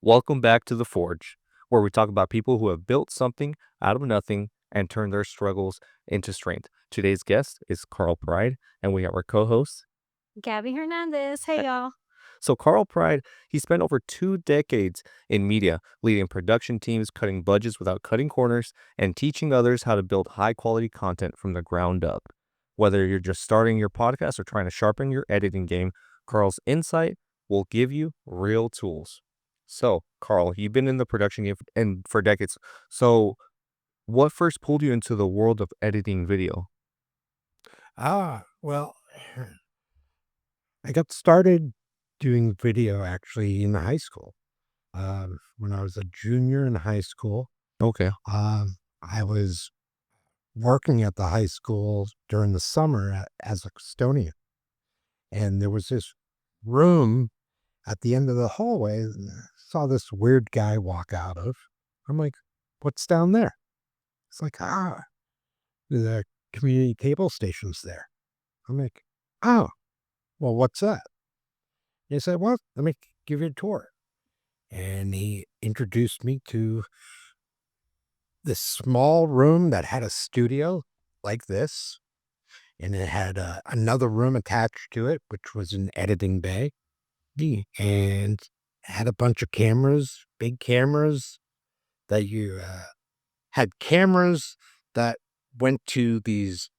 Welcome back to The Forge, where we talk about people who have built something out of nothing and turned their struggles into strength. Today's guest is Carl Pride, and we have our co host. Gabby Hernandez. Hey, y'all. So, Carl Pride, he spent over 2 decades in media, leading production teams, cutting budgets without cutting corners, and teaching others how to build high quality content from the ground up. Whether you're just starting your podcast or trying to sharpen your editing game, Carl's insight will give you real tools. So, Carl, you've been in the production game for decades. So, what first pulled you into the world of editing video? Well, I got started doing video actually in high school. When I was a junior in high school, Okay. I was working at the high school during the summer as a custodian. And there was this room at the end of the hallway. And I saw this weird guy walk out of. I'm like, what's down there? It's like, the community cable station's there. I'm like, oh, well, what's that? He said, well, let me give you a tour. And he introduced me to this small room that had a studio like this. And it had another room attached to it, which was an editing bay. And had a bunch of cameras, big cameras that you had cameras that went to these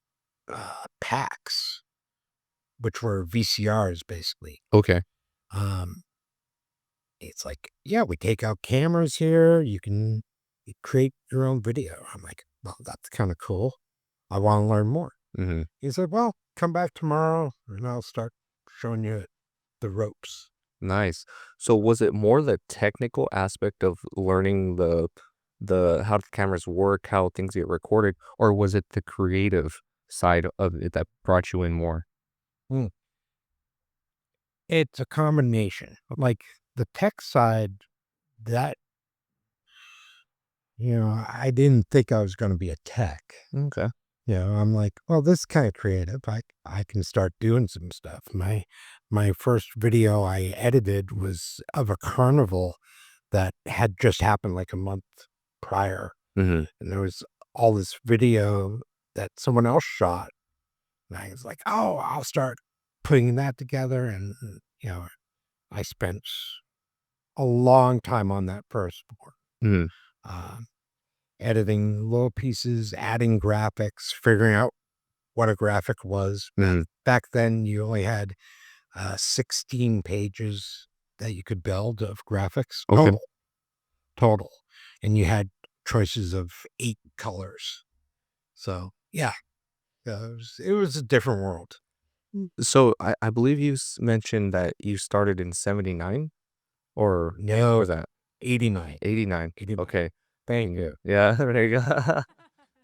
packs, which were VCRs basically. Okay. Um, It's like, yeah, we take out cameras here. You can create your own video. I'm like, well, that's kind of cool. I want to learn more. Hmm. He said, well, come back tomorrow and I'll start showing you the ropes. Nice. So was it more the technical aspect of learning the how the cameras work, how things get recorded, or was it the creative side of it that brought you in more? Mm. It's a combination. Like the tech side, that, I didn't think I was going to be a tech. Okay. I'm like, well, this is kind of creative. I can start doing some stuff. My first video I edited was of a carnival that had just happened like a month prior. Hmm. And there was all this video that someone else shot. And I was like, oh, I'll start putting that together. And I spent a long time on that first board. Hmm. Um, Editing little pieces, adding graphics, figuring out what a graphic was. Hmm. Back then, you only had 16 pages that you could build of graphics Okay. total. And you had choices of 8 colors. So, yeah, it was a different world. So I believe you mentioned that you started in 79 or No, was that 89. 89? 89. Okay. Thank you. Yeah, there you go.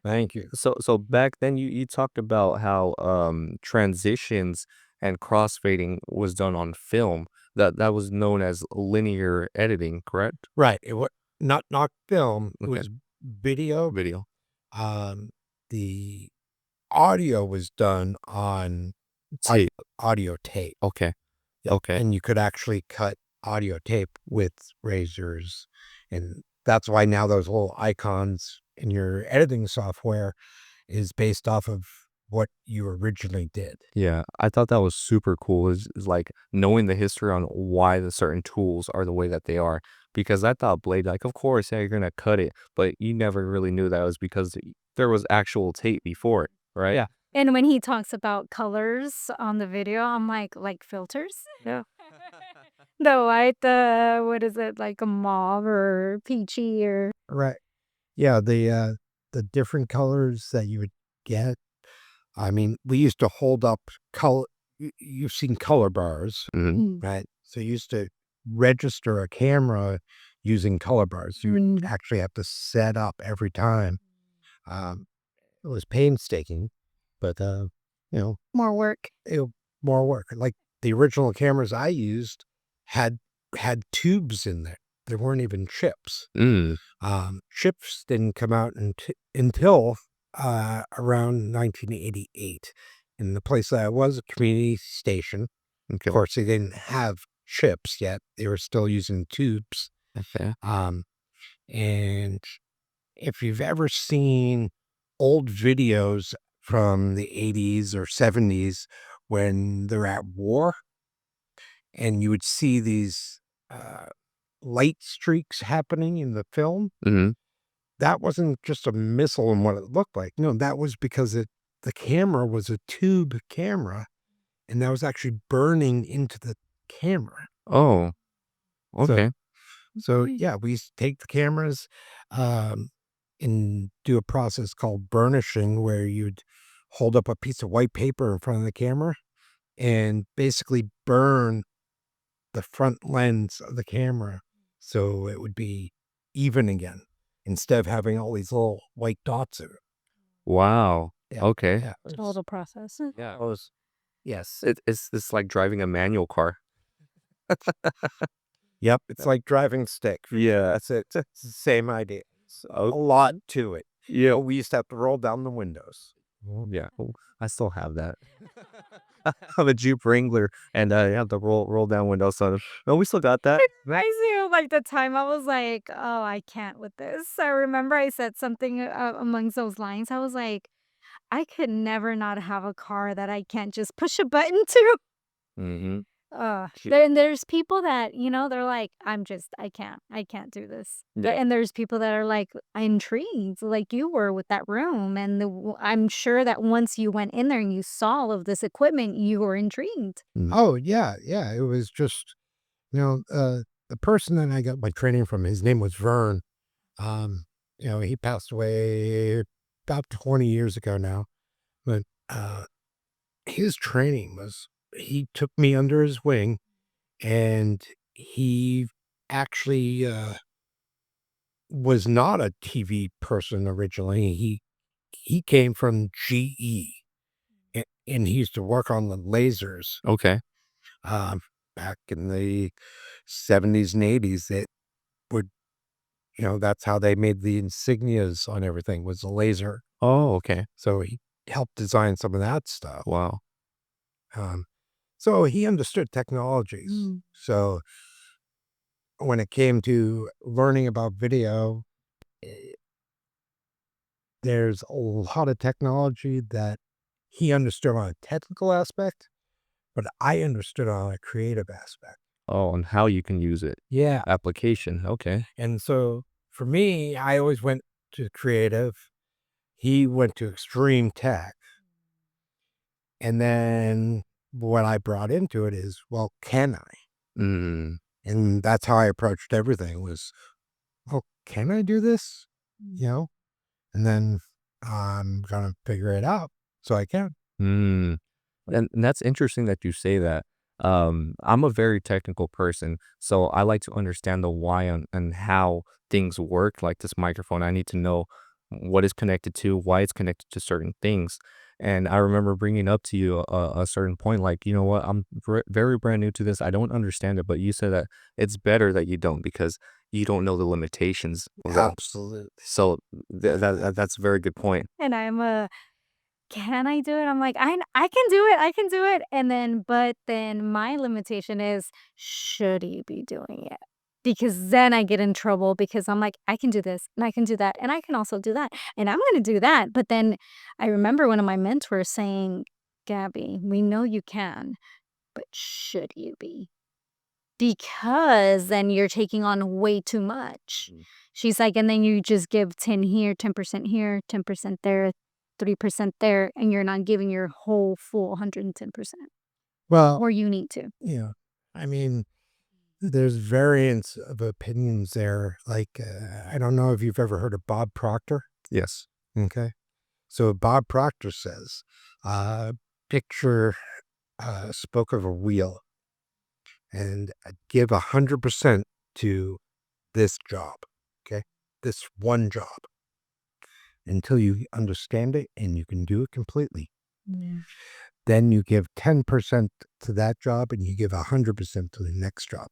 Thank you. So back then you talked about how transitions and crossfading was done on film. That was known as linear editing, correct? Right. It was not film, it Okay. was video. Video. Um, the audio was done on Tape. audio tape. Okay. Yep, Okay. and you could actually cut audio tape with razors, and that's why now those little icons in your editing software is based off of what you originally did. Yeah, I thought that was super cool. Is like knowing the history on why the certain tools are the way that they are. Because I thought Blade, like, of course, yeah, you're gonna cut it, but you never really knew that was because there was actual tape before it, right? Yeah, And when he talks about colors on the video, I'm like filters? Yeah. The white, what is it, like a mauve or peachy or right. Yeah, the different colors that you would get. I mean, we used to hold up color. You've seen color bars, Hmm. Mm. right? So you used to register a camera using color bars. You would Mm. actually have to set up every time. Um, it was painstaking, but you know, More work. it more work. Like the original cameras I used had had tubes in there. There weren't even chips. Mm. Chips didn't come out until around 1988. In the place that I was, a community station. Of Okay. course, they didn't have chips yet. They were still using tubes. Okay. And if you've ever seen old videos from the 80s or 70s when they're at war, and you would see these uh, light streaks happening in the film, Hmm. that wasn't just a missile and what it looked like. No, that was because the camera was a tube camera, and that was actually burning into the camera. Oh, So okay. so Mm. yeah, we take the cameras, um, and do a process called burnishing, where you'd hold up a piece of white paper in front of the camera and basically burn the front lens of the camera so it would be even again instead of having all these little white dots in it. Wow. Yeah, Okay. yeah, Total process. Yeah. yes, It's like driving a manual car. yep. It's like driving stick. Yeah. That's it. It's the same idea. It's Oh, a lot to it. yeah. But we used to have to roll down the windows. Yeah. Oh, I still have that. I have a Jeep Wrangler, and you have the roll down windows. So no, we still got that. I see, like, the time I was like, "Oh, I can't with this." I remember I said something, amongst those lines. I was like, "I could never not have a car that I can't just push a button to." Mm-hmm. There's people that, they're like, I can't do this." Yeah. And there's people that are like intrigued, like you were with that room, and I'm sure that once you went in there and you saw all of this equipment, you were intrigued. Oh yeah, yeah. It was just the person that I got my training from. His name was Vern. Um, he passed away about 20 years ago now. But his training was he took me under his wing, and he actually was not a TV person originally. He came from GE, and he used to work on the lasers Okay. um, back in the 70s and 80s. That would that's how they made the insignias on everything was a laser. Oh, okay. So he helped design some of that stuff. Wow. Um, so he understood technologies. Mm. So when it came to learning about video, eh, there's a lot of technology that he understood on a technical aspect, but I understood on a creative aspect. Oh, and how you can use it. Yeah. Application. Okay. And so for me, I always went to creative. He went to extreme tech. And then what I brought into it is, well, can I? Mm. And that's how I approached everything was, oh, can I do this? Mm. You know? And then I'm gonna figure it out so I can. Mm. And that's interesting that you say that. I'm a very technical person, so I like to understand the why and how things work. Like this microphone, I need to know what is connected to, why it's connected to certain things. And I remember bringing up to you a certain point, like, you know what, I'm very brand new to this. I don't understand it, but you said that it's better that you don't because you don't know the limitations of that. Absolutely. So that's a very good point. And can I do it? I'm like, I can do it. I can do it. But then my limitation is, should you be doing it? Because then I get in trouble because I'm like, I can do this and I can do that and I can also do that and I'm going to do that. But then I remember one of my mentors saying, Gabby, we know you can, but should you be? Because then you're taking on way too much. Mm. She's like, and then you just give 10 here, 10% here, 10% there, 3% there, and you're not giving your whole full 110%. Well, Or you need to. I mean, there's variance of opinions there. Like, I don't know if you've ever heard of Bob Proctor. Yes. Okay. So Bob Proctor says, picture a spoke of a wheel and give 100% to this job. Okay. This one job until you understand it and you can do it completely. Yeah. Then you give 10% to that job and you give 100% to the next job.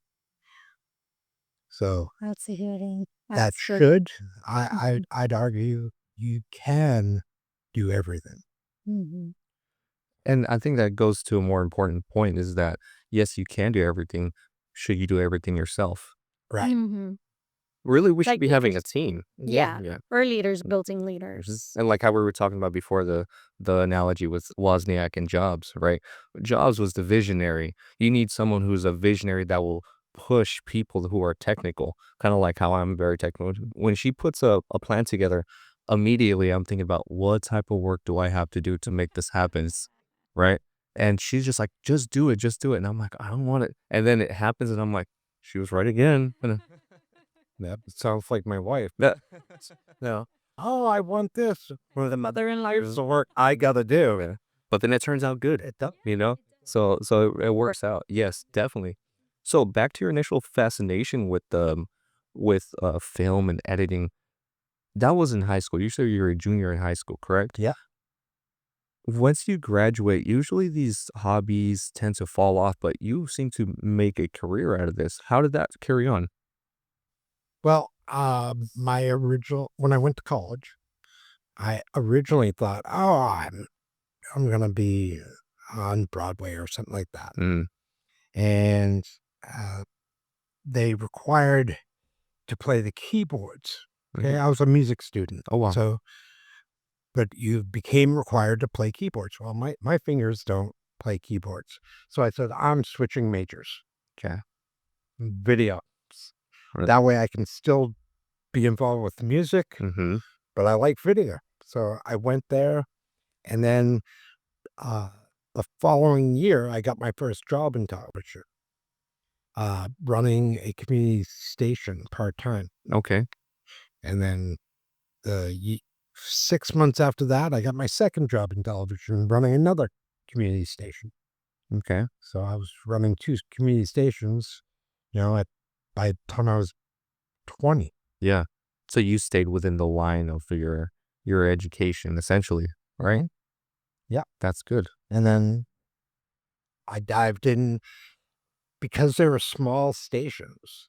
So That's a hearing. that That's good. should, Mhm. I'd argue you can do everything. Mhm. And I think that goes to a more important point is that, yes, you can do everything. Should you do everything yourself? Right. Mhm. Really, we should Like be having a leaders. team. Yeah. Yeah. Or leaders building Mhm. leaders. And like how we were talking about before, the analogy with Wozniak and Jobs, right? Jobs was the visionary. You need someone who's a visionary that will push people who are technical, kind of like how I'm very technical. When she puts a plan together, immediately I'm thinking about what type of work do I have to do to make this happen, right? And she's just like, just do it, just do it. And I'm like, I don't want it. And then it happens, and I'm like, she was right again. And that sounds like my wife. No. Oh, I want this for the mother-in-law. Here's the work I gotta do. Yeah. But then it turns out good. It does, you know? So it works out. Yes, definitely. So back to your initial fascination with film and editing. That was in high school. You said you were a junior in high school, correct? Yeah. Once you graduate, usually these hobbies tend to fall off, but you seem to make a career out of this. How did that carry on? Well, when I went to college, I originally thought, oh, I'm gonna be on Broadway or something like that, Mm, and uh, they required to play the keyboards. Okay, mhm. I was a music student, Oh, wow. so but you became required to play keyboards. Well, my fingers don't play keyboards, so I said I'm switching majors, Okay. video. Right. That way, I can still be involved with music, Mm-hmm. but I like video. So I went there, and then uh, the following year, I got my first job in television, running a community station part time. Okay. And then 6 months after that, I got my second job in television, running another community station. Okay. So I was running two community stations, by the time I was 20. Yeah. So you stayed within the line of your education, essentially, right? Mhm. Yeah. That's good. And then I dived in because they were small stations.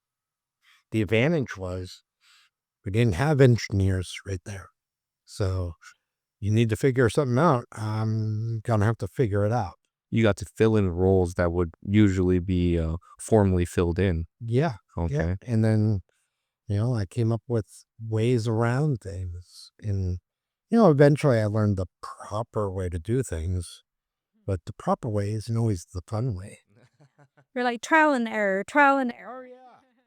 The advantage was we didn't have engineers right there. So you need to figure something out. I'm going to have to figure it out. You got to fill in roles that would usually be formally filled in. Yeah. Yeah. Okay. And then, I came up with ways around things. And, eventually I learned the proper way to do things, but the proper way isn't always the fun way. You're like trial and error, trial and error. Oh,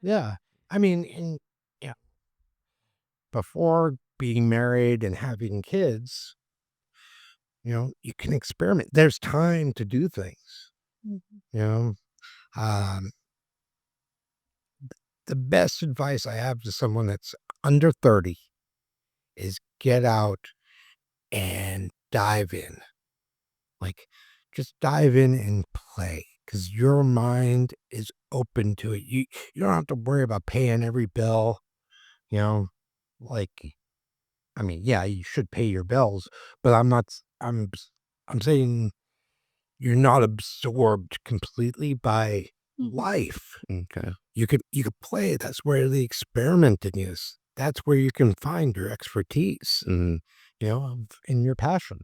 yeah. Yeah. I mean, yeah, before being married and having kids, you can experiment. There's time to do things, Mhm. you know. Um, the best advice I have to someone that's under 30 is get out and dive in. Like, just dive in and play because your mind is open to it. You don't have to worry about paying every bill, you know, like, I mean, yeah, you should pay your bills, but I'm not, I'm saying you're not absorbed completely by Mhm. life. Okay. You could play. That's where the experimenting is. That's where you can find your expertise, Mhm. in your passion.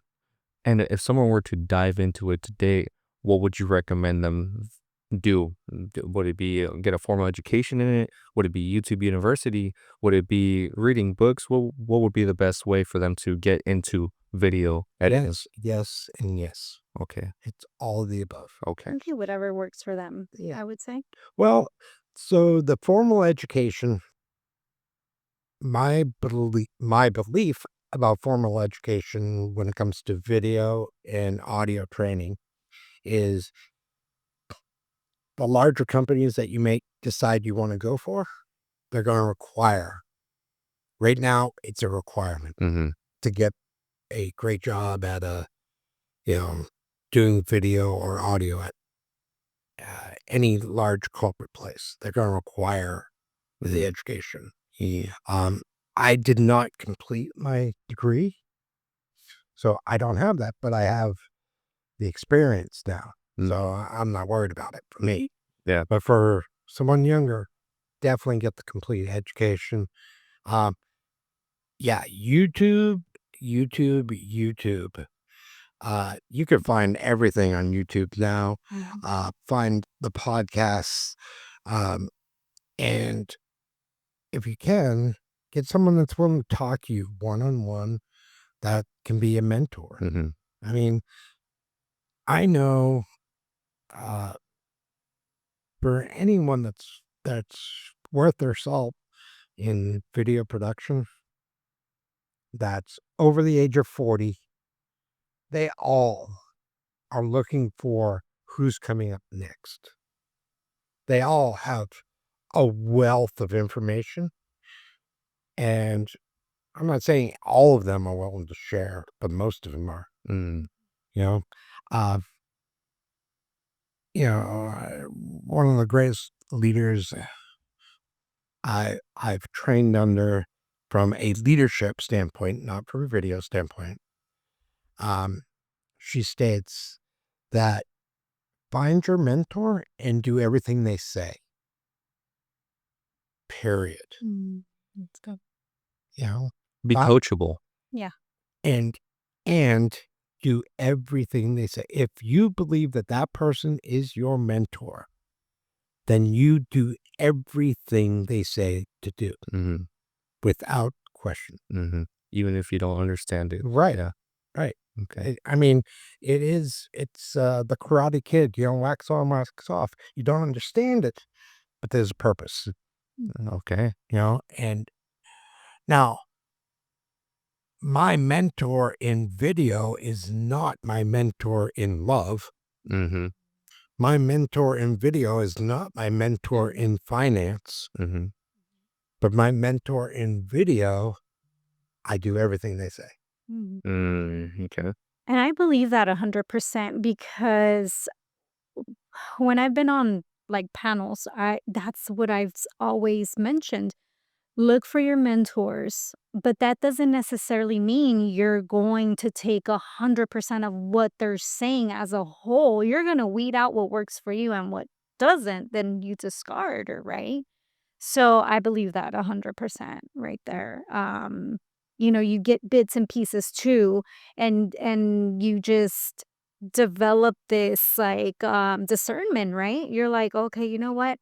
And if someone were to dive into it today, what would you recommend them do? Would it be get a formal education in it? Would it be YouTube University? Would it be reading books? What would be the best way for them to get into video editing? Yes, yes, and yes. Okay. It's all of the above. Okay. Okay, whatever works for them, Yeah. I would say. Well, so the formal education, my belief about formal education when it comes to video and audio training is the larger companies that you may decide you want to go for, they're going to require. Right now, it's a requirement Mm-hmm. to get a great job at you know, doing video or audio at any large corporate place. They're going to require the education. Yeah. I did not complete my degree, so I don't have that, but I have the experience now. Mm. So I'm not worried about it for me. Yeah. But for someone younger, definitely get the complete education. Um, yeah, YouTube. You can find everything on YouTube now. Mhm. Find the podcasts, um, and if you can, get someone that's willing to talk to you one-on-one that can be a mentor. Mm-hmm. I mean, I know, uh, for anyone that's worth their salt in video production, that's over the age of 40, they all are looking for who's coming up next. They all have a wealth of information, and I'm not saying all of them are willing to share, but most of them are. Mm. You know, uh, one of the greatest leaders I've trained under from a leadership standpoint, not from a video standpoint. Um, she states that find your mentor and do everything they say. Period. That's good. You know, Be fi- coachable. Yeah. and and do everything they say. If you believe that that person is your mentor, then you do everything they say to do Mm-hmm. without question. Mm-hmm. Even if you don't understand it. Right. Yeah. Right. Okay. I mean, it's the Karate Kid, wax on, wax off. You don't understand it, but there's a purpose, Okay. and now my mentor in video is not my mentor in love. Mm-hmm. My mentor in video is not my mentor in finance, Mm-hmm. but my mentor in video, I do everything they say. Mhm. Okay. And I believe that 100% because when I've been on like panels, that's what always mentioned. Look for your mentors, but that doesn't necessarily mean you're going to take 100% of what they're saying as a whole. You're going to weed out what works for you and what doesn't, then you discard it, right? So I believe that 100% right there. You get bits and pieces too, and you just develop this like discernment, right? You're like, okay, you know what?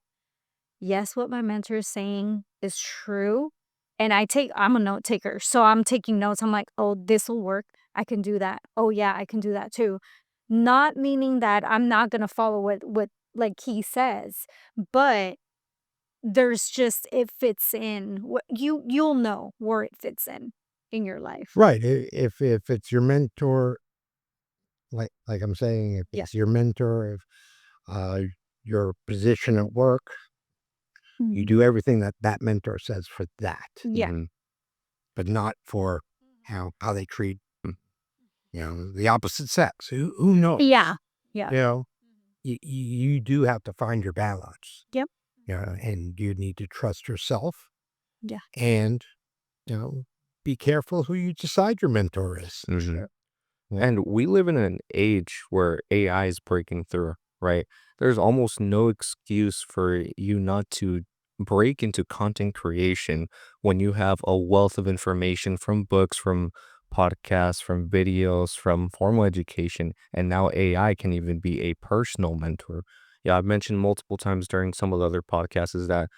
Yes, what my mentor is saying is true. And I'm a note taker. So I'm taking notes. I'm like, oh, this will work. I can do that. Oh yeah, I can do that too. Not meaning that I'm not gonna follow what like he says, but there's just it fits in. What you'll know where it fits in your life. Right. If it's your mentor, like I'm saying, if Yeah. it's your mentor, if uh, your position at work, you Mhm. do everything that that mentor says for that, Yeah. Mm-hmm. but not for how they treat the opposite sex. Who knows? Yeah. Yeah. You know, you do have to find your balance. Yep. And you need to trust yourself Yeah. and you know be careful who you decide your mentor is. Mm-hmm. Yeah. And we live in an age where AI is breaking through, right? There's almost no excuse for you not to break into content creation when you have a wealth of information from books, from podcasts, from videos, from formal education, and now AI can even be a personal mentor. Yeah, I've mentioned multiple times during some of the other podcasts is that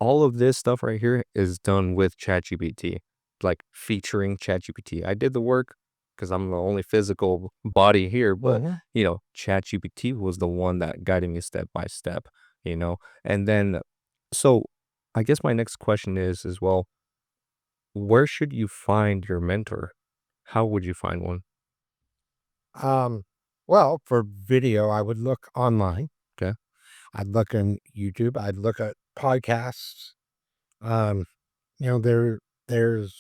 all of this stuff right here is done with ChatGPT, like featuring ChatGPT. I did the work because I'm the only physical body here, but Mhm. ChatGPT was the one that guided me step by step. And then, so I guess my next question is as well, where should you find your mentor? How would you find one? Um, well, for video, I would look online. Okay. I'd look on YouTube. I'd look at podcasts. Um, there's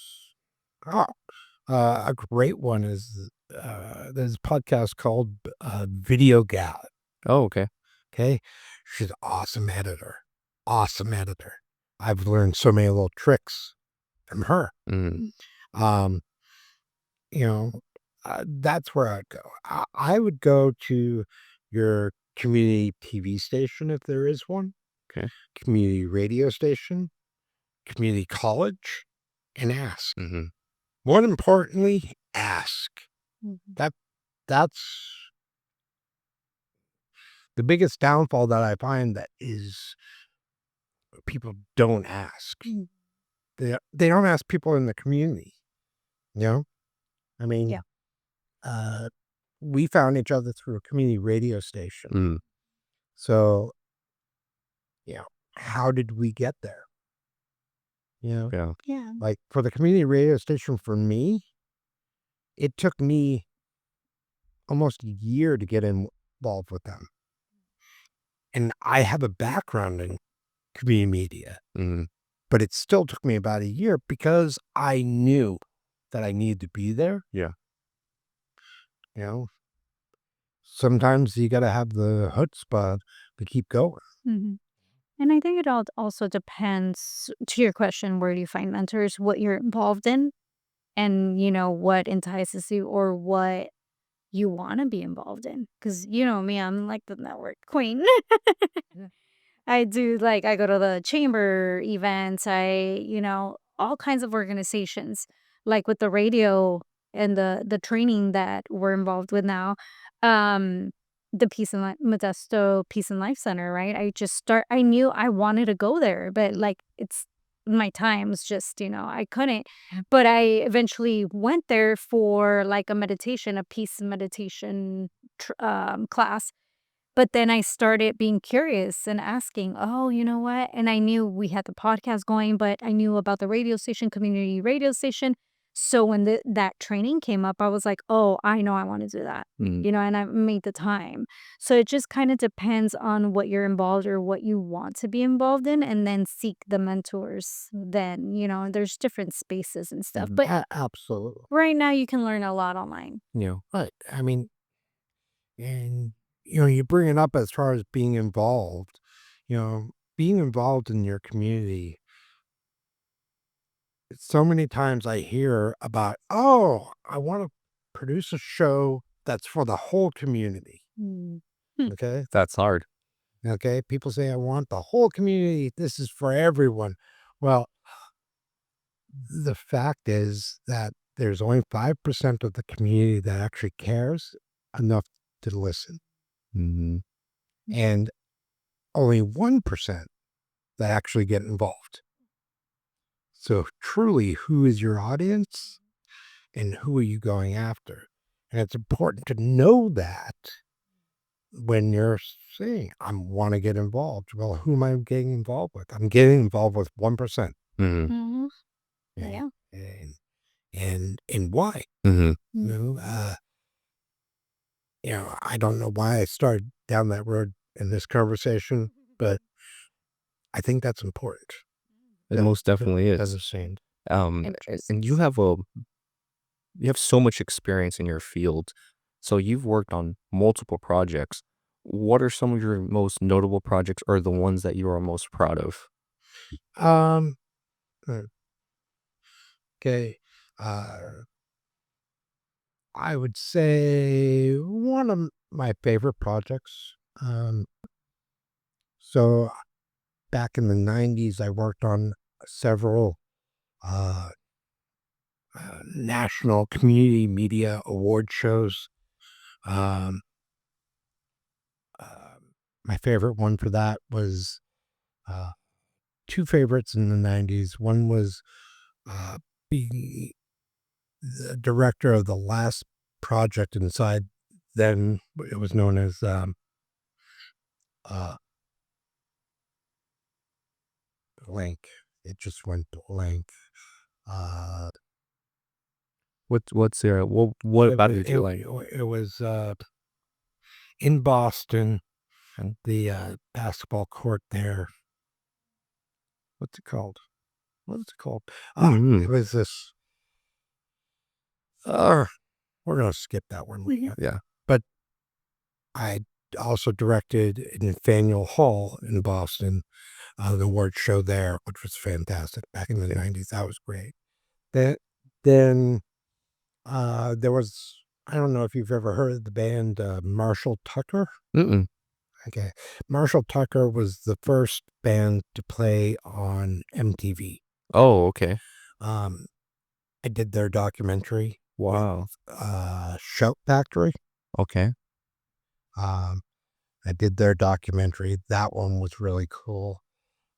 oh, a great one is there's a podcast called Video Gal. Oh, okay. Okay, she's an awesome editor. Awesome editor. I've learned so many little tricks from her. Mm, Um, you know, that's where I'd go. I would go to your community TV station if there is one, okay. community radio station, community college, and ask. Mm-hmm. More importantly, ask. Mhm. That that's the biggest downfall that I find that is people don't ask. They don't ask people in the community, you know? I mean, Yeah. we found each other through a community radio station. Mm, So, how did we get there? yeah. Yeah. Like for the community radio station, for me, it took me almost a year to get involved with them. And I have a background in community media, Mm, but it still took me about a year because I knew that I needed to be there. yeah. You know, sometimes you got to have the chutzpah to keep going. Mhm. And I think it all also depends, to your question, where do you find mentors, what you're involved in, and, what entices you or what you wanna be involved in. Because you know me, I'm like the network queen. Yeah. I go to the chamber events, all kinds of organizations, like with the radio and the training that we're involved with now. Um, the Peace and Life Modesto Peace and Life Center, right? I knew I wanted to go there, but like it's my time's just, I couldn't. But I eventually went there for like a peace meditation class, but then I started being curious and asking, "Oh, you know what?" And I knew we had the podcast going, but I knew about the radio station, community radio station. So when that training came up, I was like, "Oh, I know I want to do that." Mm, And I made the time. So it just kind of depends on what you're involved or what you want to be involved in, and then seek the mentors. Then, there's different spaces and stuff. But Absolutely. right now you can learn a lot online. But I mean, and you bring it up as far as being involved, you know, being involved in your community. So many times I hear about, oh, I want to produce a show that's for the whole community. Mm. Okay. that's hard. Okay. People say, I want the whole community. This is for everyone. Well, the fact is that there's only 5% of the community that actually cares enough to listen, Mm-hmm. and only 1% that actually get involved. So, truly, who is your audience and who are you going after? And it's important to know that when you're saying, I want to get involved. Well, who am I getting involved with? I'm getting involved with 1%. Mm-hmm. Mhm. And, Yeah. and why? Mm-hmm. You know, I don't know why I started down that road in this conversation, but I think that's important. It most definitely As is. a saying. And you have so much experience in your field. So you've worked on multiple projects. What are some of your most notable projects or the ones that you are most proud of? Um, uh, okay. Uh, I would say one of my favorite projects. So back in the 90s, I worked on several uh, national community media award shows. Um, uh, my favorite one for that was uh, two favorites in the 90s. One was being the director of the last project inside, then it was known as uh, blank. It just went blank. Uh, What's there? What it, about wa- it did you like? it was in Boston, And the basketball court there. What's it called? What is it called? Mhm. It was this. Uh, we're gonna skip that one. Yeah. But I also directed in Faneuil Hall in Boston, the award show there, which was fantastic back in the 90s. That was great. Then, then there was, I don't know if you've ever heard of the band Marshall Tucker. Mm-mm. Okay. Marshall Tucker was the first band to play on MTV. Oh, okay. Um, I did their documentary with Wow. Shout Factory. Okay. Um, I did their documentary. That one was really cool.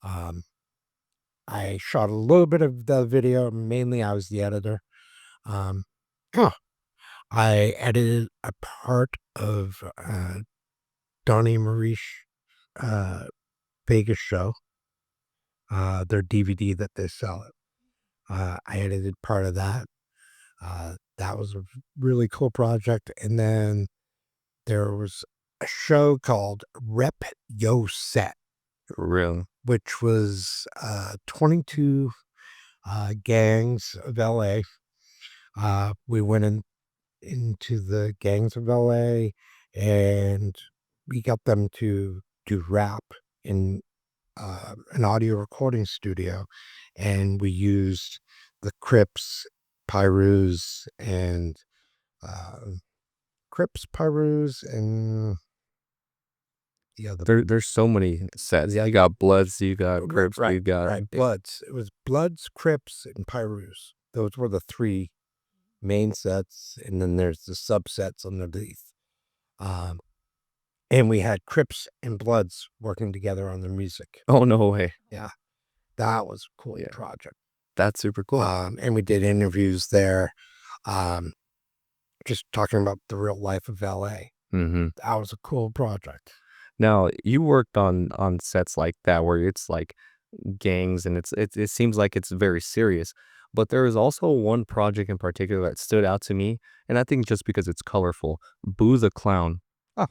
Um, I shot a little bit of the video. Mainly, I was the editor. Um, I edited a part of Donnie Marish uh, Vegas show, their DVD that they sell it. I edited part of that. That was a really cool project. And then there was a show called Rep Yo Set, Really? which was 22 gangs of LA. We went into the gangs of LA and we got them to do rap in an audio recording studio. And we used the Crips, Pyrus, and uh, and the other. There's so many sets. Yeah, you got Bloods, you got Crips, Right, you got right. Bloods. It was Bloods, Crips, and Pyrus. Those were the three main sets, and then there's the subsets underneath. Um, and we had Crips and Bloods working together on the music. Oh, no way. Yeah, that was a cool Yeah. project. That's super cool. And we did interviews there, just talking about the real life of LA. Mhm. That was a cool project. Now, you worked on sets like that where it's like gangs and it seems like it's very serious. But there is also one project in particular that stood out to me, and I think just because it's colorful. Boo the Clown. Oh,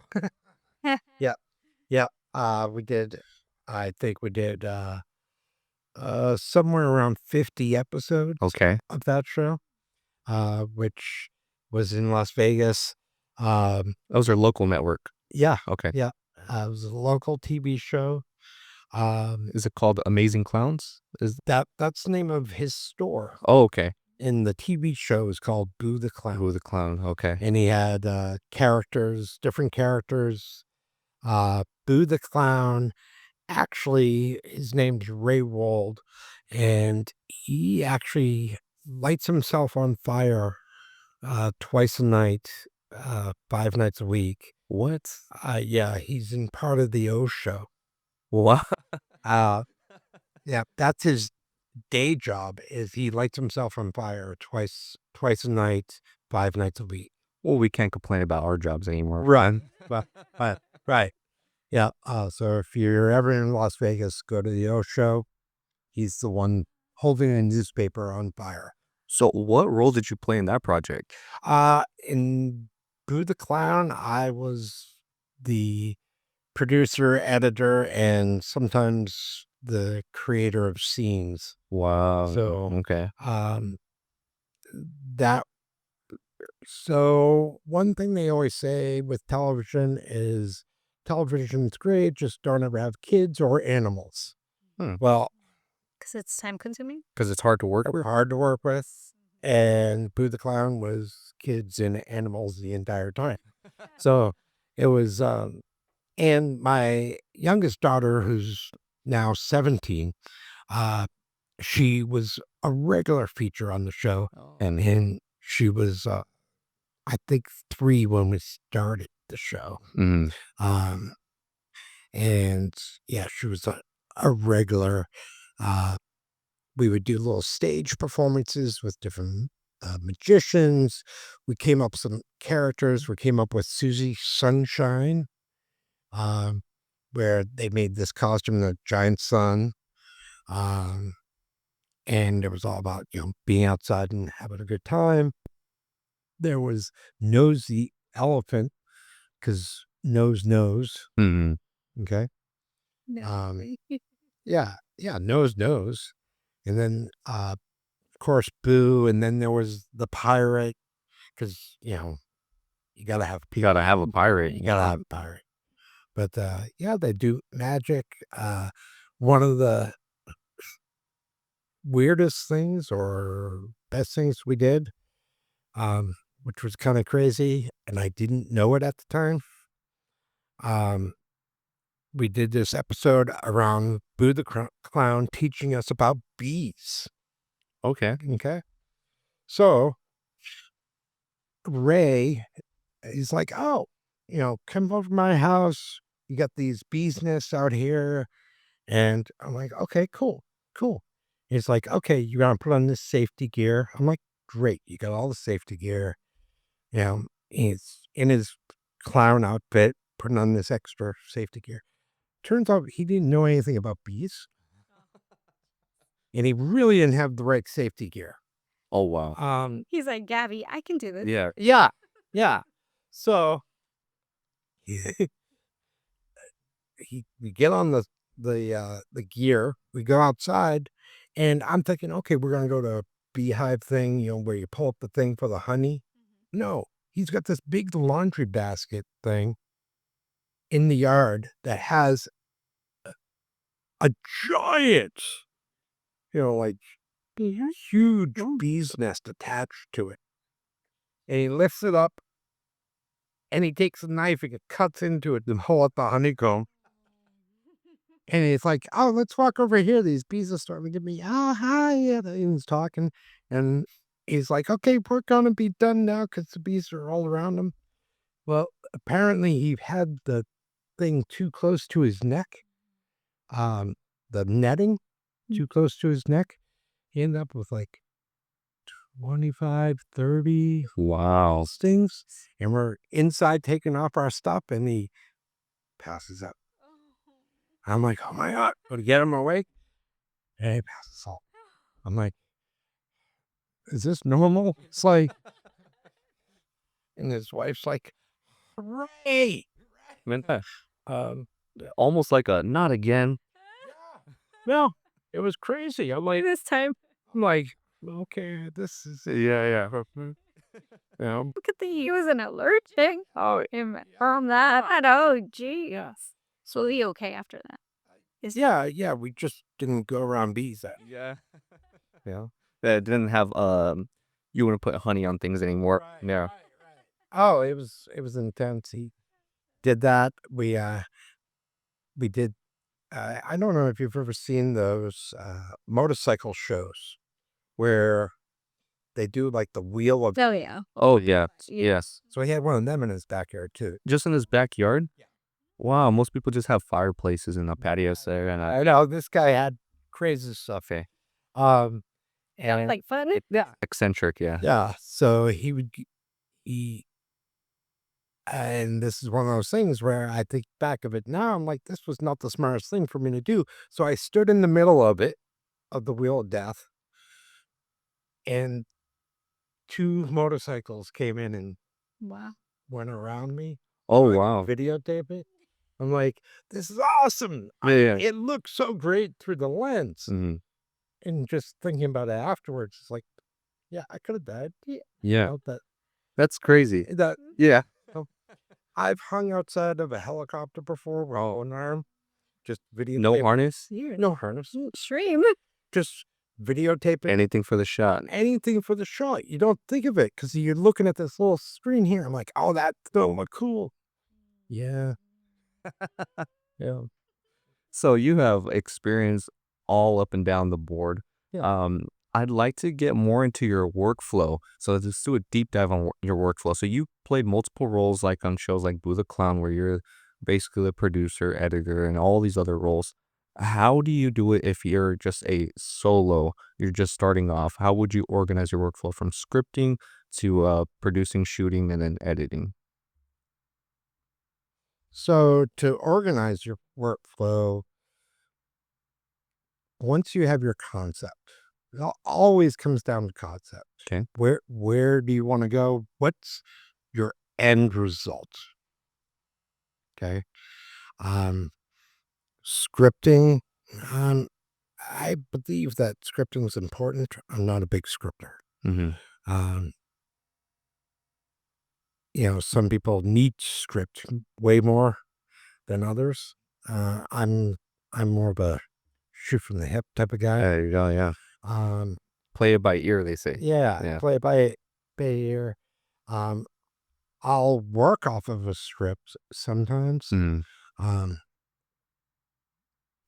yeah, yeah. We did. I think we did somewhere around 50 episodes Okay. of that show, which was in Las Vegas. Those are local network. Yeah, Okay. yeah. It was a local TV show. Is it called Amazing Clowns? That's the name of his store. Oh, okay. And the TV show is called Boo the Clown. Boo the Clown. Okay. And he had characters, different characters. Boo the Clown, actually, his name's Ray Wold, and he actually lights himself on fire twice a night, 5 nights a week. What? Yeah, he's in part of the O show. Wow. Yeah, that's his day job. Is he lights himself on fire twice a night, 5 nights a week. Well, we can't complain about our jobs anymore. Run, right. Yeah. So if you're ever in Las Vegas, go to the O show. He's the one holding a newspaper on fire. So what role did you play in that project? In Boo the Clown, I was the producer, editor, and sometimes the creator of scenes. Wow. So, okay. That so one thing they always say with television is television's great, just don't ever have kids or animals. Well, Because it's time consuming? Because it's hard to work with. hard to work with. And Boo the Clown was kids and animals the entire time. So it was, and my youngest daughter, who's now 17, she was a regular feature on the show. And she was, I think, 3 when we started the show. Mhm. And yeah, she was a regular. We would do little stage performances with different magicians. We came up with some characters. We came up with Susie Sunshine, where they made this costume, the giant sun. And it was all about, being outside and having a good time. There was Nose the elephant, because nose knows. Mhm. Okay. No. Yeah, nose. And then, of course, Boo, and then there was the pirate, because, you gotta have You gotta have a pirate. you gotta have a pirate. But, yeah, they do magic. One of the weirdest things or best things we did, which was kinda crazy, and I didn't know it at the time. We did this episode around Boo the Clown teaching us about bees. Okay. Okay. So Ray is like, oh, come over to my house. You got these bees nests out here. And I'm like, okay, cool. He's like, okay, you got to put on this safety gear. I'm like, great. You got all the safety gear. You know, he's in his clown outfit, putting on this extra safety gear. Turns out he didn't know anything about bees, and he really didn't have the right safety gear. Oh, wow. He's like, "Gabby, I can do this." Yeah. Yeah, yeah. So we get on the gear, we go outside, and I'm thinking, okay, we're gonna go to a beehive thing, where you pull up the thing for the honey. No, he's got this big laundry basket thing in the yard that has a giant, like huge bee's nest attached to it. And he lifts it up and he takes a knife and cuts into it and pull out the honeycomb. And he's like, oh, let's walk over here. These bees are starting to give me, oh, hi. Yeah, and he's talking. And he's like, okay, we're going to be done now because the bees are all around him. Well, apparently he had the thing too close to his neck, the netting too close to his neck. He ended up with like 25, 30 Wow. stings. And we're inside taking off our stuff and he passes out. I'm like, oh my God, go to get him awake. And he passes out. I'm like, is this normal? It's like, and his wife's like, Ray. Yeah. Um, Almost like a not again. no, it was crazy. This time, I'm like, okay, this is, Yeah. look at he wasn't allergic. oh, From that. Oh, geez. Yes. So he okay after that? yeah, we just didn't go around bees that. Yeah. Yeah. That didn't have you want to put honey on things anymore. Yeah. Oh, it was intense. He did that. We did. I don't know if you've ever seen those motorcycle shows where they do like the wheel of. Oh, yeah. Oh yeah. Yes. So he had one of them in his backyard too. Just in his backyard? Yeah. Wow, most people just have fireplaces and a patio there and I know this guy had crazy stuff. Um, and Like fun? yeah, eccentric, yeah. yeah. So he, and this is one of those things where I think back of it now. I'm like, this was not the smartest thing for me to do. So I stood in the middle of it, of the wheel of death, and two motorcycles came in and Wow. went around me. Oh So I could wow. videotape it. I'm like, this is awesome. Yeah. It looks so great through the lens. Mhm. And just thinking about it afterwards, it's like, yeah, I could have died. Yeah. Yeah. That That's crazy. that Yeah. I've hung outside of a helicopter before with one arm, just No videotape. harness? No harness. Extreme. Just videotaping Anything for the shot. anything for the shot. You don't think of it because you're looking at this little screen here. I'm like, oh, that's so much cool. Yeah. Yeah. So you have experience all up and down the board. Yeah. I'd like to get more into your workflow. So let's do a deep dive on your workflow. So you played multiple roles like on shows like Boo the Clown, where you're basically the producer, editor, and all these other roles. How do you do it if you're just a solo, you're just starting off? How would you organize your workflow from scripting to producing, shooting, and then editing? So to organize your workflow, once you have your concept, it always comes down to concept. Okay. Where do you want to go? What's your end result? Okay. Scripting. I believe that scripting is important. I'm not a big scripter. Mm-hmm. Um, some people need script way more than others. I'm more of a shoot from the hip type of guy. There you go. Yeah. Um, Play it by ear, they say. yeah, play it by ear. I'll work off of a script sometimes. Mm.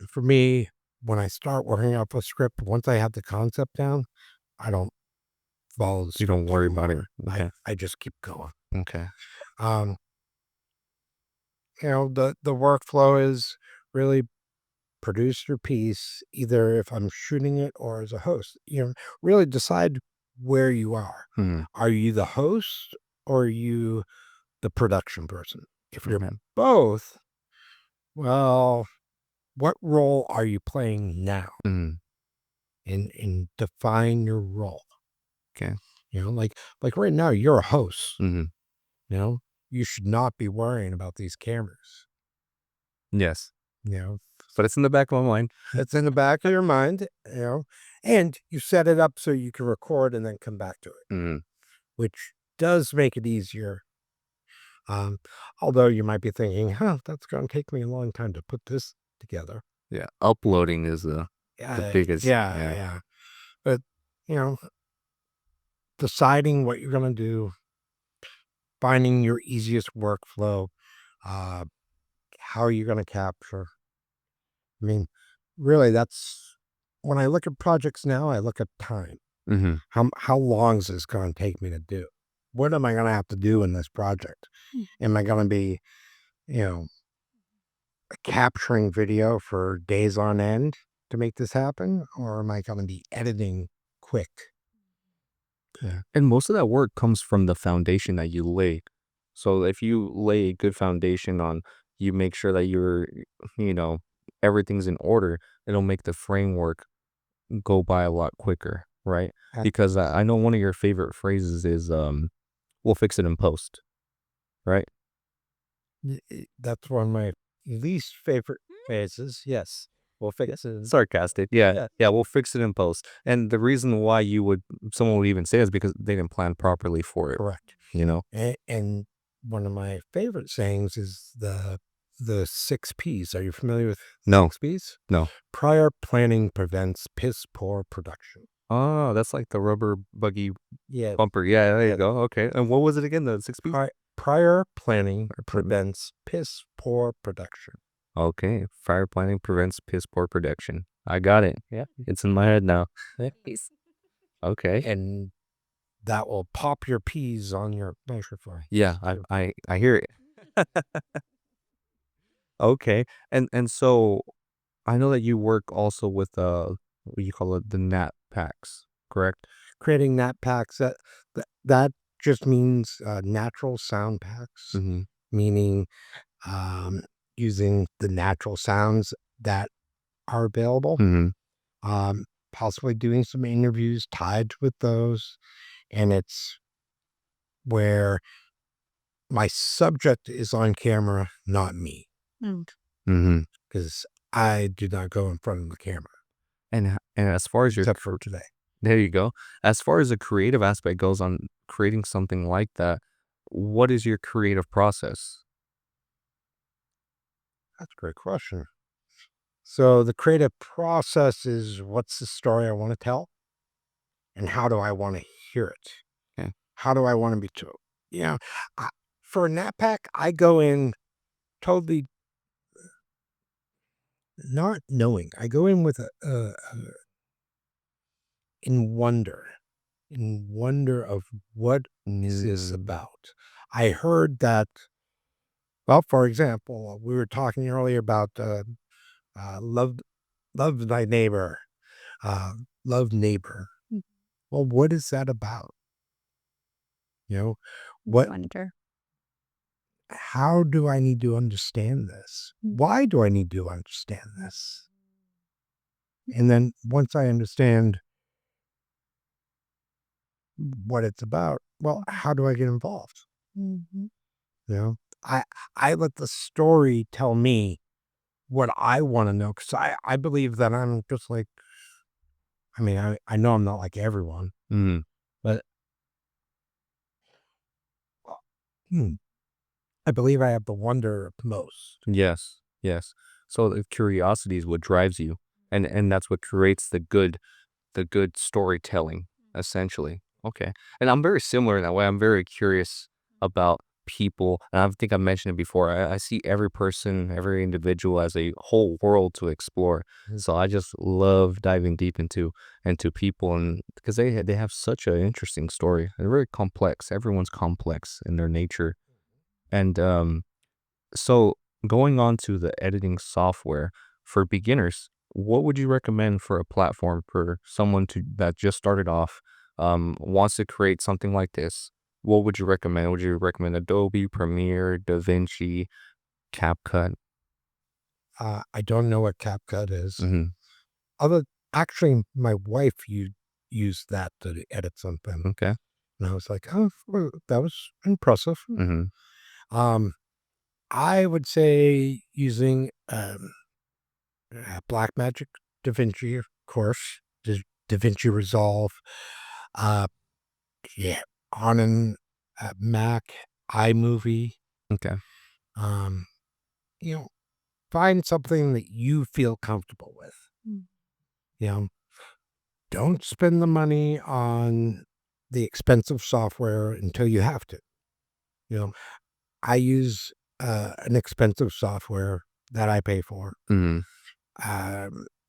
For me, when I start working off a script, once I have the concept down, I don't follow the You don't script worry anymore. about it. Okay. I just keep going. Okay. The workflow is really produce your piece, either if I'm shooting it or as a host. Really decide where you are. Hmm. Are you the host or are you the production person? If you're Okay. both, well, what role are you playing now? Hmm. And define your role. Okay. Like right now, you're a host. Hmm. You know, you should not be worrying about these cameras. Yes. You know, But it's in the back of my mind. it's in the back of your mind. And you set it up so you can record and then come back to it, Hmm. which does make it easier. Um, Although you might be thinking, that's going to take me a long time to put this together. Yeah. Uploading is the Yeah, biggest. yeah, Yeah. yeah. But, you know, deciding what you're going to do, finding your easiest workflow, uh, how are you going to capture? I mean, really, that's when I look at projects now, I look at time. Hmm. How long is this going to take me to do? What am I going to have to do in this project? Am I going to be, you know, capturing video for days on end to make this happen, or am I going to be editing quick? Yeah. And most of that work comes from the foundation that you lay. So if you lay a good foundation on, you make sure that you know, everything's in order, it'll make the framework go by a lot quicker, right? Uh, Because I know one of your favorite phrases is, we'll fix it in post, right? That's one of my least favorite phases. Yes. We'll fix it. Sarcastic. Yeah. Yeah. Yeah. We'll fix it in post. And the reason why someone would even say is because they didn't plan properly for it, Correct. you know? And one of my favorite sayings is the 6 P's. Are you familiar with No, 6 P's? no. Prior planning prevents piss poor production. Oh, that's like the rubber buggy Yeah. bumper. Yeah, there Yeah. you go. Okay. And what was it again? The 6 P? Prior planning prevents piss poor production. Okay. Fire planning prevents piss poor production. I got it. Yeah. It's in my head now. Yeah. Okay. And that will pop your peas on your microphone. Yeah, I hear it. Okay. And so I know that you work also with what do you call it? The nat packs, correct? Creating nat packs, that just means natural sound packs, Mm-hmm. meaning um, using the natural sounds that are available, Mm-hmm. possibly doing some interviews tied with those. And it's where my subject is on camera, not me, Mm. Mm-hmm. because I do not go in front of the camera, And as far as your except for today. there you go. As far as the creative aspect goes on creating something like that, what is your creative process? That's a great question. So the creative process is, what's the story I want to tell, and how do I want to hear it? Okay. How do I want to be told? Yeah, I, for a nap pack, I go in totally not knowing. I go in with in wonder of what is this about. I heard that. Well, for example, we were talking earlier about love, love thy neighbor, uh, love neighbor. Mm. Well, what is that about? You know, what? Wonder. How do I need to understand this? Why do I need to understand this? And then once I understand what it's about, well, how do I get involved? Mm-hmm. You know, I I let the story tell me what I want to know, because I believe that I'm just like, I mean, I know I'm not like everyone, Mm, but hmm, I believe I have the wonder of most. yes, yes. So the curiosity is what drives you, and that's what creates the good storytelling, essentially. Okay. And I'm very similar in that way. I'm very curious about people. And I think I mentioned it before. I see every person, every individual as a whole world to explore. Mhm. So I just love diving deep into people, and because they have such an interesting story. They're very complex. Everyone's complex in their nature. And so going on to the editing software, for beginners, what would you recommend for a platform for someone to that just started off, wants to create something like this? What would you recommend? Would you recommend Adobe, Premiere, DaVinci, CapCut? I don't know what CapCut is. Mhm. Other Actually, my wife used that to edit something, Okay. and I was like, "Oh, well, that was impressive." Mhm. Um, I would say using, Blackmagic, DaVinci, of course, DaVinci Resolve, uh, yeah, on an, Mac, iMovie, Okay. um, you know, find something that you feel comfortable with, Mm. you know? Don't spend the money on the expensive software until you have to, you know? I use, an expensive software that I pay for, Mhm.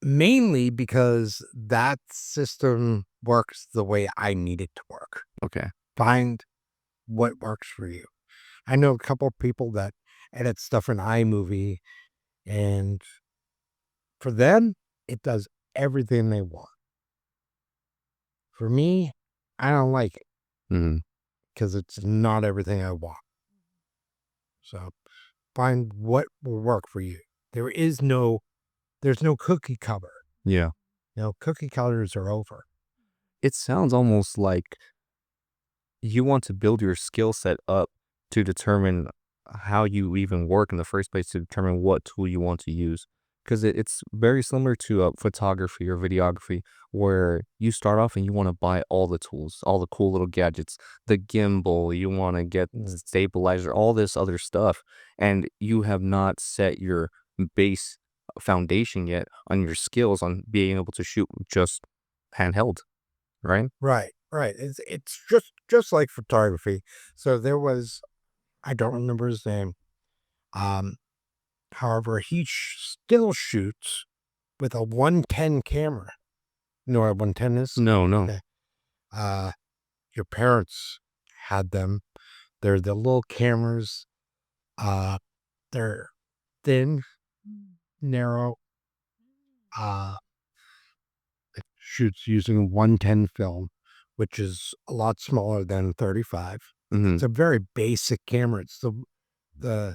mainly because that system works the way I need it to work. Okay. Find what works for you. I know a couple of people that edit stuff in iMovie, and for them, it does everything they want. For me, I don't like it Mhm. because it's not everything I want. So find what will work for you. There's no cookie cutter. Yeah. Cookie cutters are over. It sounds almost like you want to build your skill set up to determine how you even work in the first place to determine what tool you want to use. Because it's very similar to photography or videography, where you start off and you want to buy all the tools, all the cool little gadgets, the gimbal, you want to get the stabilizer, all this other stuff. And you have not set your base foundation yet on your skills on being able to shoot just handheld, right? Right, right. It's just like photography. So there was, I don't remember his name. Um, However, he still shoots with a 110 camera. You know what a 110 is? No, no. Okay. Uh, your parents had them. They're the little cameras. Uh, they're thin, narrow. Uh, it shoots using 110 film, which is a lot smaller than 35. Mhm. It's a very basic camera. It's the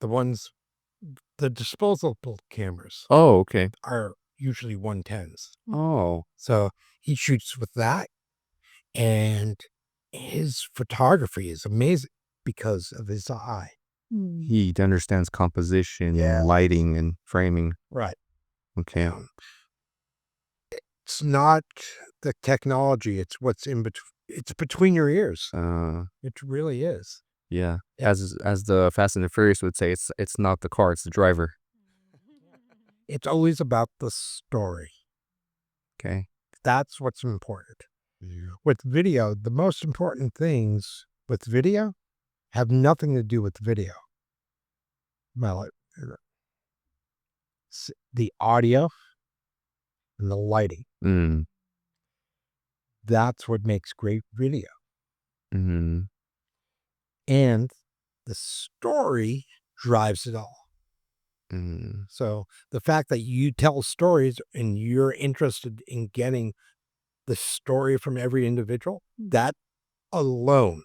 the ones the disposable cameras Oh, okay. are usually 110s. Oh, So he shoots with that, and his photography is amazing because of his eye. Mm. he understands composition Yeah. and lighting and framing. Right. Okay. It's not the technology, it's what's in between. It's between your ears. Uh, It really is. yeah. Yeah. As the Fast and the Furious would say, it's not the car, it's the driver. It's always about the story. Okay. That's what's important. With video, the most important things with video have nothing to do with video. Well, the audio and the lighting. Mm. That's what makes great video. Mhm. And the story drives it all. Mm. So the fact that you tell stories and you're interested in getting the story from every individual, that alone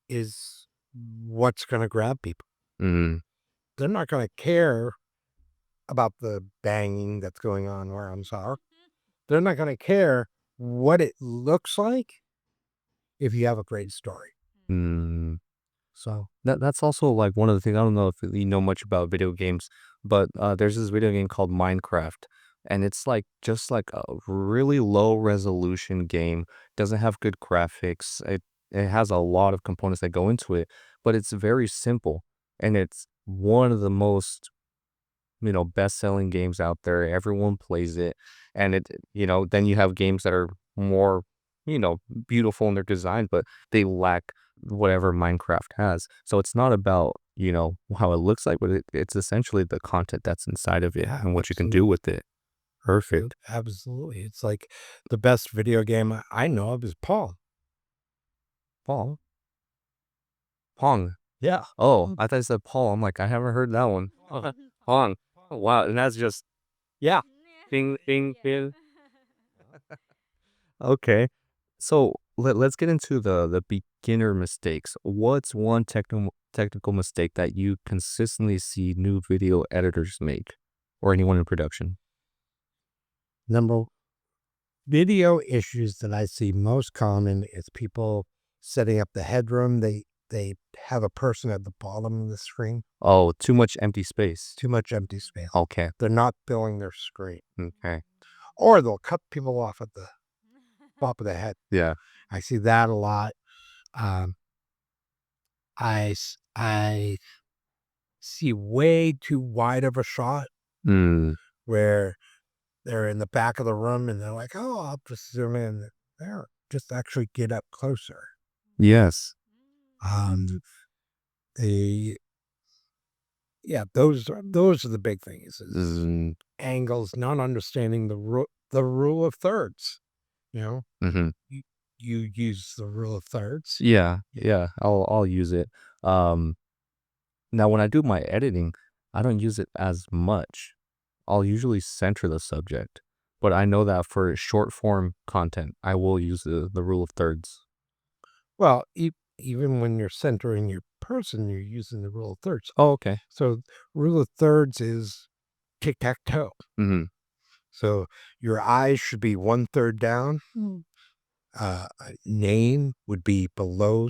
is what's going to grab people. Mm. They're not going to care about the banging that's going on around Sour. They're not going to care what it looks like if you have a great story. Mm. So, That's also like one of the things. I don't know if you know much about video games, but there's this video game called Minecraft, and it's like just like a really low resolution game. Doesn't have good graphics. It has a lot of components that go into it, but it's very simple, and it's one of the most best-selling games out there. Everyone plays it, and then you have games that are more, you know, beautiful in their design, but they lack whatever Minecraft has. So it's not about, how it looks like, but it's essentially the content that's inside of it yeah, and what you can do absolutely. with it. Perfect. Absolutely. It's like the best video game I know of is Pong. Paul? Pong. Yeah. Oh, I thought you said Paul. I'm like, I haven't heard that one. Pong. Oh, wow, and that's just yeah, bing, bing, Yeah. bing. Okay. So let's get into the beginner mistakes. What's one technical mistake that you consistently see new video editors make or anyone in production? Number video issues that I see most common is people setting up the headroom. They have a person at the bottom of the screen, Oh, too much empty space. too much empty space. Okay. They're not filling their screen, Okay. or they'll cut people off at the top of the head. Yeah. I see that a lot. Um, I see way too wide of a shot Mm. where they're in the back of the room and they're like, "Oh, I'll just zoom in there." Just actually get up closer. Yes. Um, the Yeah, those are the big things is Mm, angles, not understanding the rule of thirds. You know, mhm. you, you use the rule of thirds. Yeah, Yeah. yeah, I'll use it. Um, Now when I do my editing, I don't use it as much. I'll usually center the subject, but I know that for short form content, I will use the rule of thirds. Well, even when you're centering your person, you're using the rule of thirds. Oh, okay. So rule of thirds is tic tac toe. Mhm. So your eyes should be one third down. Mm. Name would be below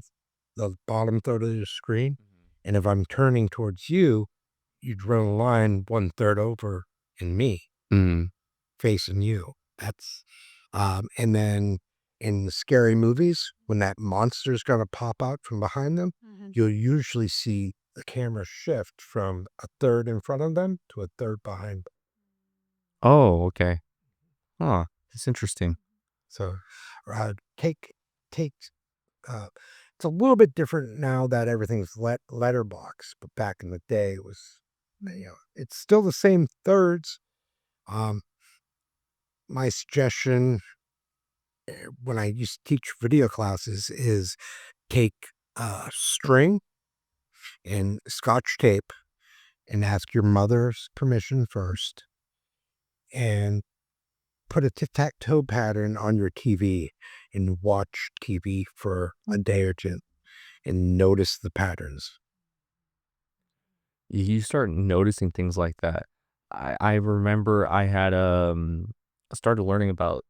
the bottom third of the screen. And if I'm turning towards you, you'd run a line one third over in me Mhm. facing you. That's and then in the scary movies, when that monster's gonna pop out from behind them, Mhm. you'll usually see the camera shift from a third in front of them to a third behind. Oh, okay. Huh, that's interesting. So take take uh it's a little bit different now that everything's letterbox, but back in the day it was, it's still the same thirds. Um my suggestion, when I used to teach video classes, is take string and scotch tape and ask your mother's permission first and put a tic-tac-toe pattern on your TV and watch TV for a day or two and notice the patterns. You start noticing things like that. I remember I had, started learning about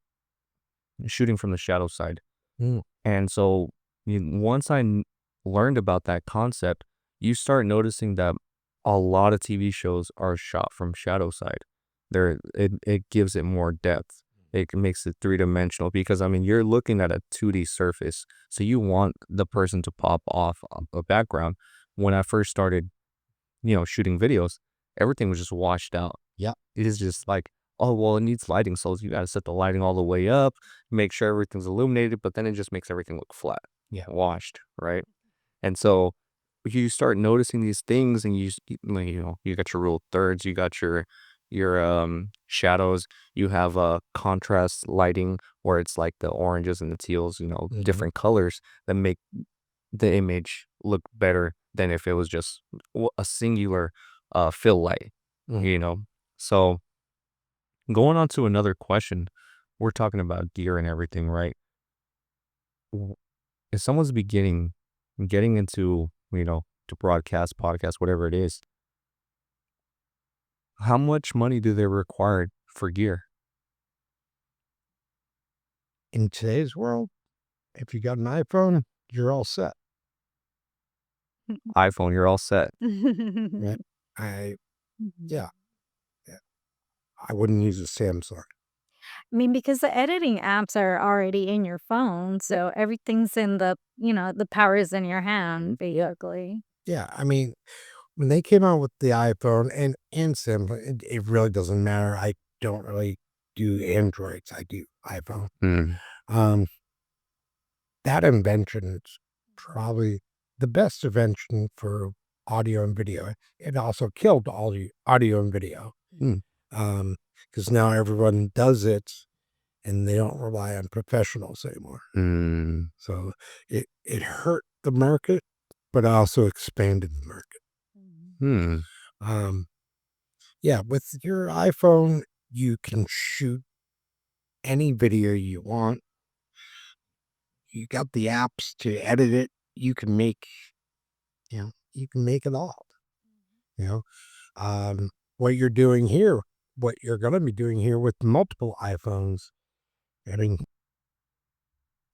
shooting from the shadow side. Mm, And so once learned about that concept, you start noticing that a lot of TV shows are shot from shadow side. It gives it more depth. It makes it three-dimensional because I mean you're looking at a 2D surface, so you want the person to pop off a background. When I first started, shooting videos, everything was just washed out. yeah. It is just like, oh, well, it needs lighting, so you gotta set the lighting all the way up, make sure everything's illuminated, but then it just makes everything look flat, Yeah. washed, right? And so you start noticing these things, and you got your rule of thirds, you got your shadows, you have contrast lighting where it's like the oranges and the teals, Mhm. different colors that make the image look better than if it was just a singular fill light, Mm. you know. So going on to another question, we're talking about gear and everything, right? W- If someone's getting into, to broadcast, podcast, whatever it is, how much money do they require for gear? In today's world, if you got an iPhone, you're all set. iPhone, you're all set. Right? I Mhm. Yeah, yeah. I wouldn't use a Samsung. I mean, because the editing apps are already in your phone, so everything's in the power is in your hand, basically. Yeah, I mean, when they came out with the iPhone and Samsung, it really doesn't matter. I don't really do Androids. I do iPhone. Mm, Um, that invention is probably the best invention for audio and video. It also killed all the audio and video. mm, Because now everyone does it and they don't rely on professionals anymore. mm, So it hurt the market, but also expanded the market. Mhm. mm. Um, Yeah, with your iPhone, you can shoot any video you want. You got the apps to edit it. You can make it all, you know. What you're doing here, what you're going to be doing here with multiple iPhones, I mean,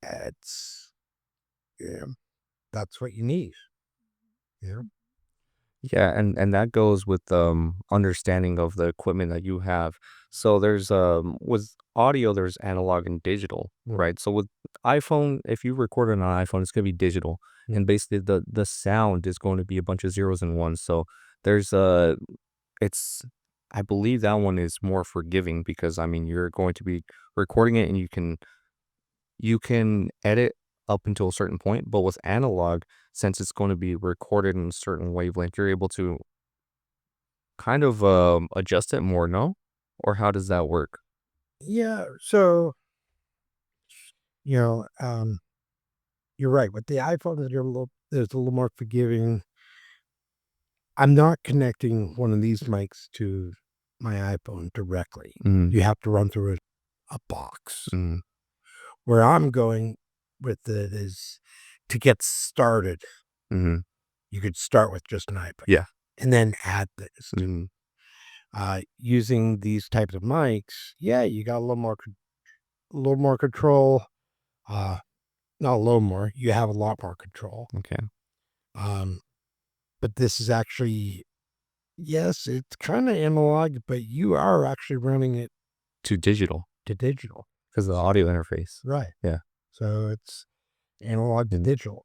it's, yeah, that's what you need, you know. Yeah, and that goes with understanding of the equipment that you have. So there's with audio there's analog and digital, Mm, right? So with iPhone, if you record on an iPhone, it's gonna be digital. mm. And basically the sound is going to be a bunch of zeros and ones. So there's it's I believe that one is more forgiving because I mean you're going to be recording it and you can edit up until a certain point, but with analog, since it's going to be recorded in a certain wavelength, you're able to kind of, adjust it more, no? Or how does that work? Yeah, so, you know, you're right. With the iPhone, there's a little more forgiving. I'm not connecting one of these mics to my iPhone directly. Mm, You have to run through a box. mm, Where I'm going with it is to get started. mhm. You could start with just an iPhone Yeah. and then add this. Mhm, Using these types of mics, yeah, you got a little more control. Uh, Not a little more. You have a lot more control. okay. Um, but this is actually, yes, it's kind of analog, but you are actually running it To digital to digital. because of the audio interface. Right. Yeah. So it's analog to Mm, digital.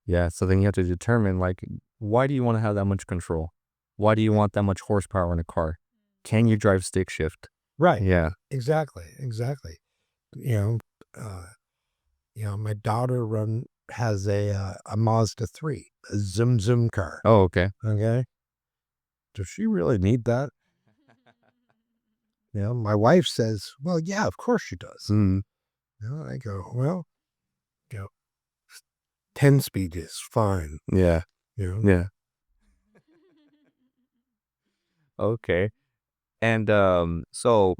yeah, so then you have to determine, like, why do you wanna have that much control? Why do you want that much horsepower in a car? Can you drive stick shift? Right. Yeah. Exactly. Exactly. You know, uh, my daughter has a Mazda 3, a Zoom Zoom car. Oh, okay. Okay. Does she really need that? My wife says, well, yeah, of course she does. Mm, I go, well, you know, 10 speed is fine. yeah, You know, yeah. Okay. And, so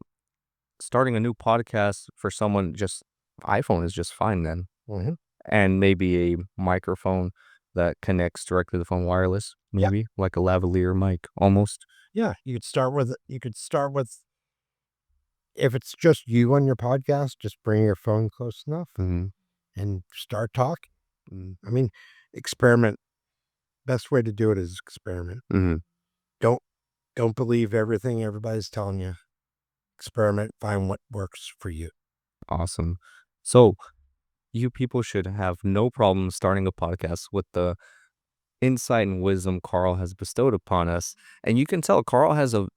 starting a new podcast for someone just iPhone is just fine then. Mhm. And maybe a microphone that connects directly to the phone wireless, Yeah. maybe like a lavalier mic almost. Yeah. You could start with, if it's just you on your podcast, just bring your phone close enough Mm-hmm. and start talking. I mean, experiment. Best way to do it is experiment. Mm-hmm. Don't don't believe everything everybody's telling you. Experiment, find what works for you. Awesome. So you people should have no problem starting a podcast with the insight and wisdom Carl has bestowed upon us. And you can tell Carl has a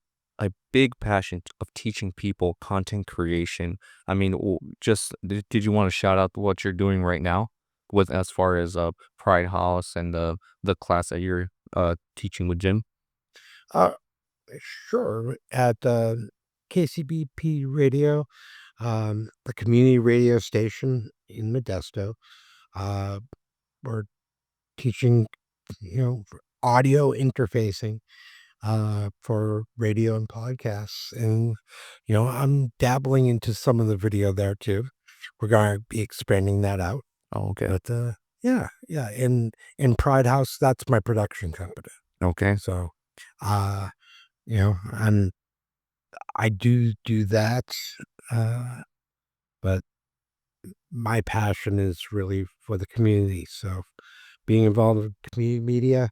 big passion of teaching people content creation. I mean, just did you want to shout out what you're doing right now with as far as Pride House and the class that you're teaching with Jim? Uh, sure. At KCBP Radio, the community radio station in Modesto, uh, we're teaching, for audio interfacing for radio and podcasts. And, I'm dabbling into some of the video there too. We're going to be expanding that out. Oh, okay. But yeah, yeah. In Pride House, that's my production company. Okay. So, uh, and I do that, uh, but my passion is really for the community. So being involved with community media,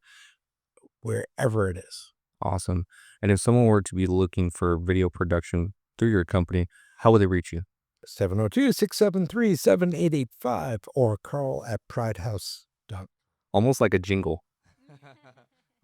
wherever it is. Awesome. And if someone were to be looking for video production through your company, how would they reach you? 702-673-7885 or Carl at Pridehouse. Almost like a jingle.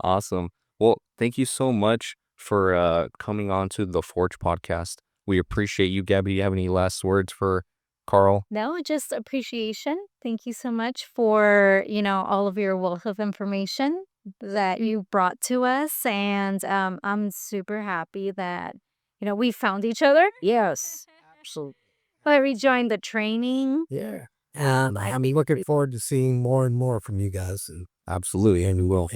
Awesome. Well, thank you so much for coming on to the Forge podcast. We appreciate you, Gabby. Do you have any last words for Carl? No, just appreciation. Thank you so much for, all of your wealth of information that you brought to us. And I'm super happy that, we found each other. Yes, absolutely. But we joined the training. Yeah. I'm looking forward to seeing more and more from you guys and Absolutely, and we will.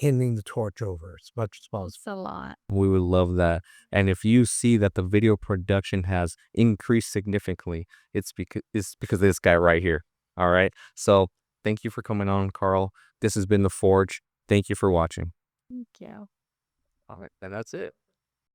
handing the torch over as much as possible. It's a lot. We would love that. And if you see that the video production has increased significantly, it's because of this guy right here. All right. So thank you for coming on, Carl. This has been The Forge. Thank you for watching. Thank you. All right. And that's it.